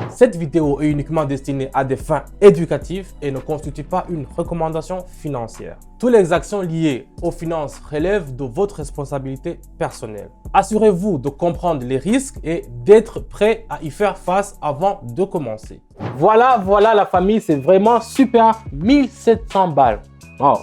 Cette vidéo est uniquement destinée à des fins éducatives et ne constitue pas une recommandation financière. Toutes les actions liées aux finances relèvent de votre responsabilité personnelle. Assurez-vous de comprendre les risques et d'être prêt à y faire face avant de commencer. Voilà la famille, c'est vraiment super. 1700 balles. Wow.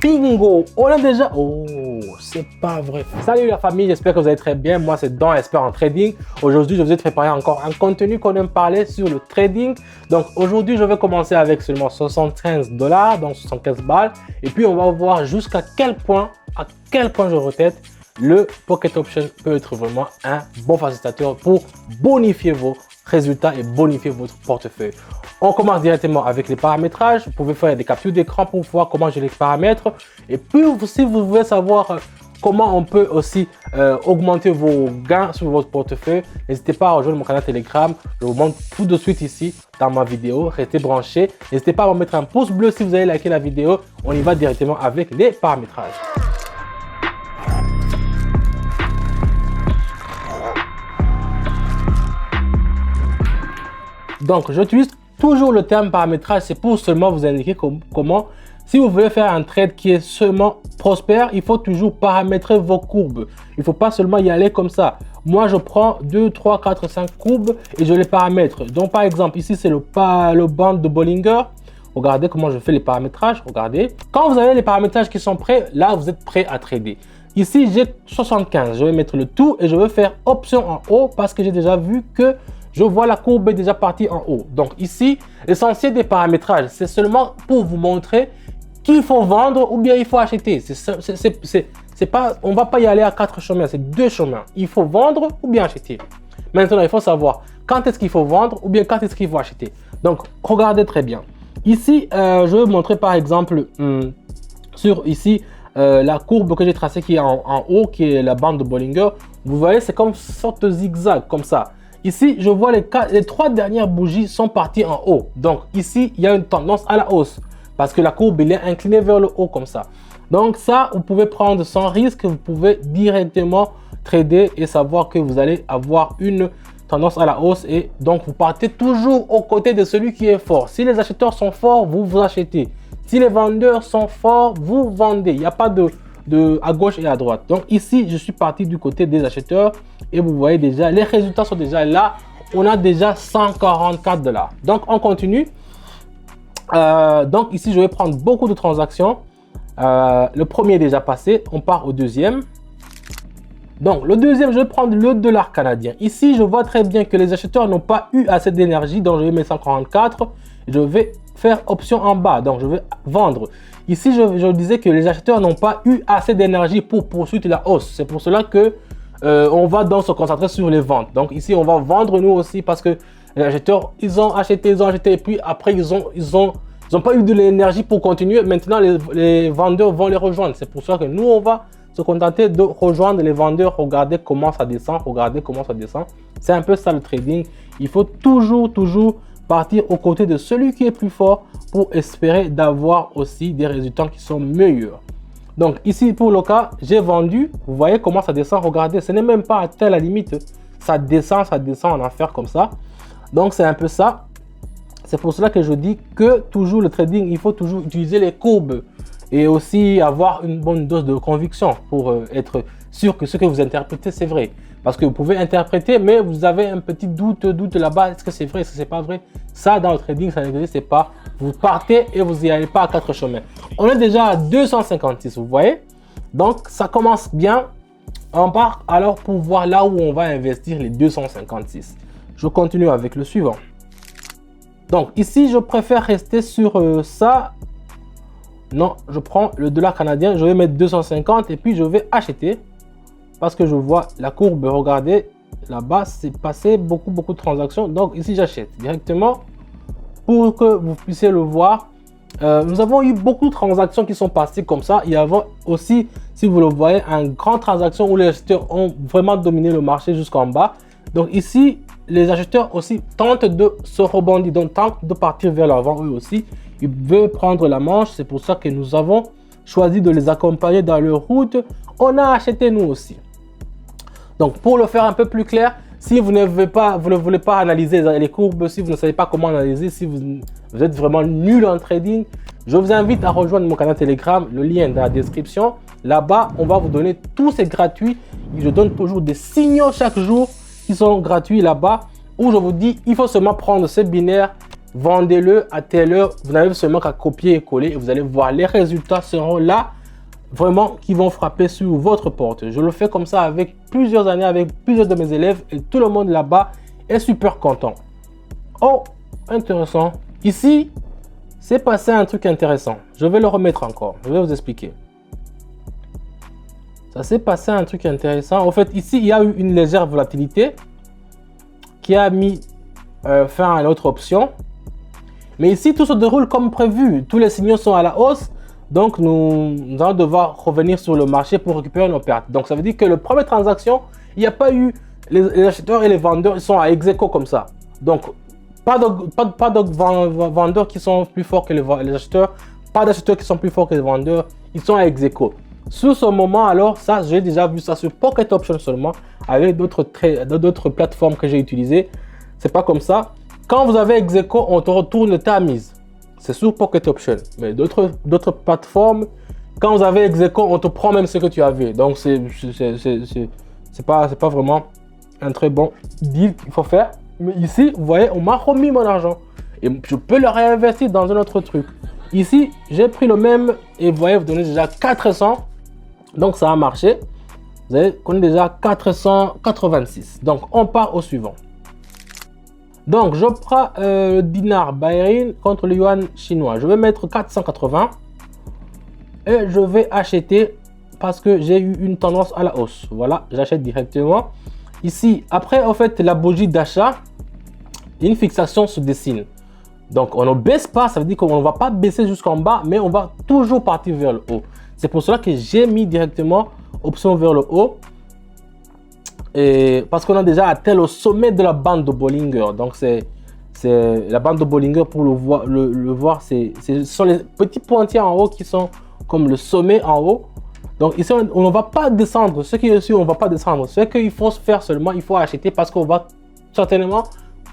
Bingo! On est déjà... Oh, c'est pas vrai. Salut la famille, j'espère que vous allez très bien. Moi, c'est Don, expert en trading. Aujourd'hui, je vous ai préparé encore un contenu qu'on aime parler sur le trading. Donc, aujourd'hui, je vais commencer avec seulement 75 $, donc 75 balles. Et puis, on va voir jusqu'à quel point je retête, le Pocket Option peut être vraiment un bon facilitateur pour bonifier vos résultats et bonifier votre portefeuille. On commence directement avec les paramétrages. Vous pouvez faire des captures d'écran pour voir comment je les paramètre. Et puis, si vous voulez savoir comment on peut aussi augmenter vos gains sur votre portefeuille, n'hésitez pas à rejoindre mon canal Telegram. Je vous montre tout de suite ici dans ma vidéo. Restez branchés. N'hésitez pas à me mettre un pouce bleu si vous avez liké la vidéo. On y va directement avec les paramétrages. Donc, j'utilise toujours le terme paramétrage, c'est pour seulement vous indiquer comment, si vous voulez faire un trade qui est seulement prospère, il faut toujours paramétrer vos courbes. Il ne faut pas seulement y aller comme ça. Moi, je prends 2, 3, 4, 5 courbes et je les paramètre. Donc, par exemple, ici, c'est le band de Bollinger. Regardez comment je fais les paramétrages. Regardez. Quand vous avez les paramétrages qui sont prêts, là, vous êtes prêt à trader. Ici, j'ai 75. Je vais mettre le tout et je vais faire option en haut parce que j'ai déjà vu que je vois la courbe est déjà partie en haut. Donc ici, l'essentiel des paramétrages, c'est seulement pour vous montrer qu'il faut vendre ou bien il faut acheter. On ne va pas y aller à 4 chemins, c'est 2 chemins. Il faut vendre ou bien acheter. Maintenant, il faut savoir quand est-ce qu'il faut vendre ou bien quand est-ce qu'il faut acheter. Donc, regardez très bien. Ici, je vais vous montrer par exemple sur ici la courbe que j'ai tracée qui est en haut, qui est la bande de Bollinger. Vous voyez, c'est comme une sorte de zigzag comme ça. Ici, je vois les 3 dernières bougies sont parties en haut. Donc ici, il y a une tendance à la hausse parce que la courbe est inclinée vers le haut comme ça. Donc ça, vous pouvez prendre sans risque. Vous pouvez directement trader et savoir que vous allez avoir une tendance à la hausse. Et donc, vous partez toujours aux côtés de celui qui est fort. Si les acheteurs sont forts, vous achetez. Si les vendeurs sont forts, vous vendez. Il n'y a pas de à gauche et à droite. Donc ici, je suis parti du côté des acheteurs et vous voyez déjà, les résultats sont déjà là. On a déjà 144 $. Donc on continue. Donc ici, je vais prendre beaucoup de transactions. Le premier est déjà passé. On part au deuxième. Donc le deuxième, je vais prendre le dollar canadien. Ici, je vois très bien que les acheteurs n'ont pas eu assez d'énergie. Donc je vais mettre 144. Je vais faire option en bas. Donc je vais vendre. Ici, je disais que les acheteurs n'ont pas eu assez d'énergie pour poursuivre la hausse. C'est pour cela que on va donc se concentrer sur les ventes. Donc ici, on va vendre nous aussi parce que les acheteurs, ils ont acheté et puis après, ils ont pas eu de l'énergie pour continuer. Maintenant, les vendeurs vont les rejoindre. C'est pour ça que nous, on va se contenter de rejoindre les vendeurs. Regardez comment ça descend. Regardez comment ça descend. C'est un peu ça le trading. Il faut toujours partir aux côtés de celui qui est plus fort pour espérer d'avoir aussi des résultats qui sont meilleurs. Donc ici pour le cas, j'ai vendu. Vous voyez comment ça descend. Regardez, ce n'est même pas atteint la limite. Ça descend en enfer comme ça. Donc c'est un peu ça. C'est pour cela que je dis que toujours le trading, il faut toujours utiliser les courbes et aussi avoir une bonne dose de conviction pour être sûr que ce que vous interprétez, c'est vrai. Parce que vous pouvez interpréter, mais vous avez un petit doute là-bas. Est-ce que c'est vrai, est-ce que c'est pas vrai? Ça, dans le trading, ça n'existe pas. Vous partez et vous n'y allez pas à 4 chemins. On est déjà à 256, vous voyez? Donc, ça commence bien. On part alors pour voir là où on va investir les 256. Je continue avec le suivant. Donc, ici, je préfère rester sur ça. Non, je prends le dollar canadien. Je vais mettre 250 et puis je vais acheter. Parce que je vois la courbe, regardez, là-bas, c'est passé beaucoup de transactions. Donc ici, j'achète directement pour que vous puissiez le voir. Nous avons eu beaucoup de transactions qui sont passées comme ça. Il y avait aussi, si vous le voyez, une grande transaction où les acheteurs ont vraiment dominé le marché jusqu'en bas. Donc ici, les acheteurs aussi tentent de se rebondir, donc tentent de partir vers l'avant eux aussi. Ils veulent prendre la manche, c'est pour ça que nous avons choisi de les accompagner dans leur route. On a acheté nous aussi. Donc pour le faire un peu plus clair, Si vous ne voulez pas analyser les courbes, si vous ne savez pas comment analyser, si vous êtes vraiment nul en trading, je vous invite à rejoindre mon canal Telegram, le lien dans la description. Là-bas, on va vous donner tous ces gratuits. Je donne toujours des signaux chaque jour qui sont gratuits là-bas, où je vous dis, il faut seulement prendre ce binaire, vendez-le à telle heure. Vous n'avez seulement qu'à copier et coller et vous allez voir les résultats seront là, vraiment, qui vont frapper sur votre porte. Je le fais comme ça avec plusieurs années, avec plusieurs de mes élèves et tout le monde là-bas est super content. Oh, intéressant. Ici, c'est passé un truc intéressant. Je vais le remettre encore. Je vais vous expliquer. Ça s'est passé un truc intéressant. En fait, ici, il y a eu une légère volatilité qui a mis fin à notre option. Mais ici, tout se déroule comme prévu. Tous les signaux sont à la hausse. Donc, nous allons devoir revenir sur le marché pour récupérer nos pertes. Donc, ça veut dire que la première transaction, il n'y a pas eu les acheteurs et les vendeurs, ils sont à ex-aequo comme ça. Donc, pas de vendeurs qui sont plus forts que les acheteurs, pas d'acheteurs qui sont plus forts que les vendeurs, ils sont à ex-aequo. Sur ce moment, alors, ça, j'ai déjà vu ça sur Pocket Option seulement, avec d'autres plateformes que j'ai utilisées. C'est pas comme ça. Quand vous avez ex-aequo, on te retourne ta mise. C'est sur Pocket Option. Mais d'autres plateformes, quand vous avez ex-aequo, on te prend même ce que tu avais. Donc, c'est pas vraiment un très bon deal qu'il faut faire. Mais ici, vous voyez, on m'a remis mon argent. Et je peux le réinvestir dans un autre truc. Ici, j'ai pris le même et vous voyez, vous donnez déjà 400. Donc, ça a marché. Vous avez connu déjà 486. Donc, on part au suivant. Donc, je prends le dinar bahreïn contre le yuan chinois. Je vais mettre 480. Et je vais acheter parce que j'ai eu une tendance à la hausse. Voilà, j'achète directement. Ici, après, en fait, la bougie d'achat, une fixation se dessine. Donc, on ne baisse pas. Ça veut dire qu'on ne va pas baisser jusqu'en bas, mais on va toujours partir vers le haut. C'est pour cela que j'ai mis directement option vers le haut. Et parce qu'on a déjà atteint le sommet de la bande de Bollinger. Donc, c'est la bande de Bollinger, pour le voir, ce sont les petits pointillés en haut qui sont comme le sommet en haut. Donc, ici, on ne va pas descendre. Ce qui est ici, on ne va pas descendre. Ce qu'il faut faire seulement, il faut acheter parce qu'on va certainement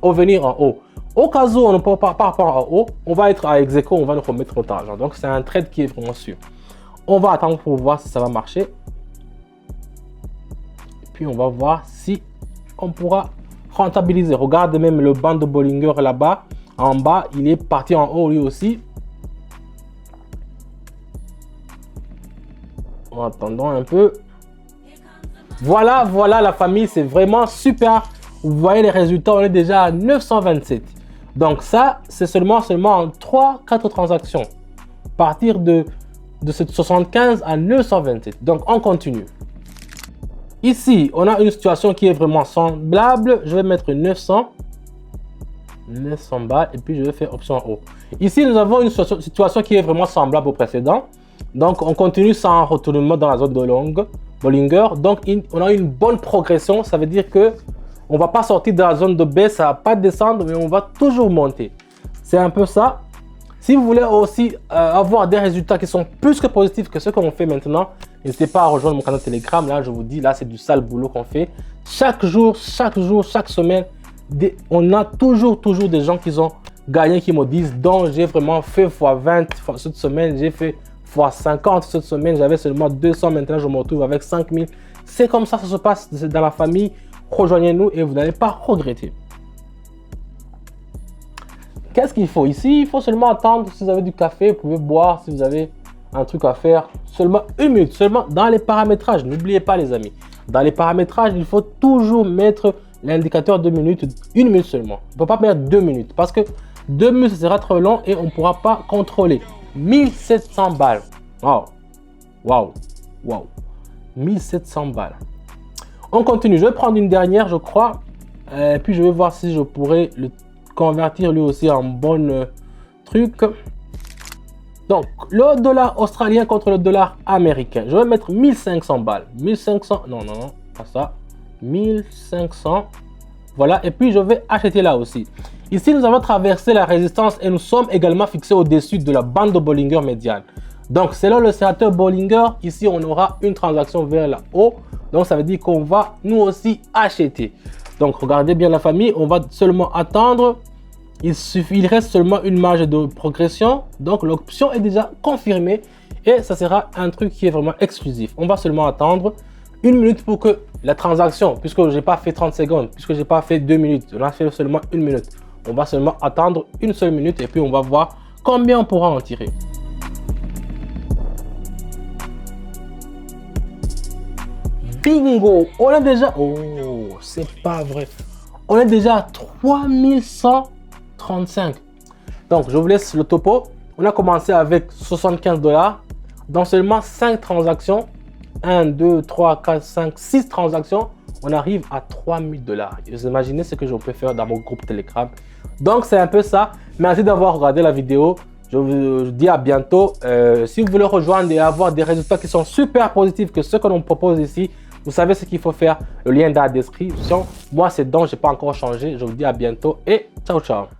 revenir en haut. Au cas où on ne peut pas en haut, on va être à ex-aequo, on va nous remettre notre argent. Donc, c'est un trade qui est vraiment sûr. On va attendre pour voir si ça va marcher. Et puis, on va voir si on pourra rentabiliser. Regarde même le banc de Bollinger là-bas. En bas, il est parti en haut lui aussi. En attendant un peu. Voilà la famille. C'est vraiment super. Vous voyez les résultats, on est déjà à 927. Donc ça, c'est seulement en 3-4 transactions. Partir de cette 75 à 927. Donc on continue. Ici, on a une situation qui est vraiment semblable. Je vais mettre 900 balles et puis je vais faire option en haut. Ici, nous avons une situation qui est vraiment semblable au précédent. Donc on continue sans retournement dans la zone de Bollinger. Donc on a une bonne progression. Ça veut dire que on va pas sortir de la zone de baisse, ça va pas descendre, mais on va toujours monter. C'est un peu ça. Si vous voulez aussi avoir des résultats qui sont plus que positifs que ceux qu'on fait maintenant, n'hésitez pas à rejoindre mon canal Telegram. Là, je vous dis, là, c'est du sale boulot qu'on fait. Chaque jour, chaque semaine, on a toujours des gens qui ont gagné, qui me disent, donc j'ai vraiment fait x20 cette semaine, j'ai fait x50 cette semaine, j'avais seulement 200, maintenant je me retrouve avec 5000. C'est comme ça se passe dans la famille. Rejoignez-nous et vous n'allez pas regretter. Qu'est-ce qu'il faut ici? Il faut seulement attendre. Si vous avez du café, vous pouvez boire. Si vous avez un truc à faire, seulement 1 minute. Seulement dans les paramétrages. N'oubliez pas les amis. Dans les paramétrages, il faut toujours mettre l'indicateur 2 minutes. 1 minute seulement. On ne peut pas mettre 2 minutes. Parce que 2 minutes, ce sera trop long et on ne pourra pas contrôler. 1700 balles. Waouh. 1700 balles. On continue. Je vais prendre une dernière, je crois. Et puis, je vais voir si je pourrais le convertir lui aussi en bon truc. Donc, le dollar australien contre le dollar américain. Je vais mettre 1500 balles. 1500. Non, pas ça. 1500. Voilà. Et puis, je vais acheter là aussi. Ici, nous avons traversé la résistance et nous sommes également fixés au-dessus de la bande de Bollinger médiane. Donc, selon le sénateur Bollinger, ici, on aura une transaction vers le haut. Donc, ça veut dire qu'on va nous aussi acheter. Donc regardez bien la famille, on va seulement attendre. Il reste seulement une marge de progression. Donc l'option est déjà confirmée et ça sera un truc qui est vraiment exclusif. On va seulement attendre 1 minute pour que la transaction, puisque je n'ai pas fait 30 secondes, puisque je n'ai pas fait 2 minutes, on a fait seulement 1 minute. On va seulement attendre une seule minute et puis on va voir combien on pourra en tirer. Bingo! On est déjà... Oh, c'est pas vrai. On est déjà à 3135. Donc, je vous laisse le topo. On a commencé avec 75 $. Dans seulement 5 transactions, 1, 2, 3, 4, 5, 6 transactions, on arrive à 3000 $. Vous imaginez ce que je peux faire dans mon groupe Telegram. Donc, c'est un peu ça. Merci d'avoir regardé la vidéo. Je vous dis à bientôt. Si vous voulez rejoindre et avoir des résultats qui sont super positifs que ceux que l'on propose ici, vous savez ce qu'il faut faire. Le lien est dans la description. Moi, c'est donc, je n'ai pas encore changé. Je vous dis à bientôt et ciao, ciao.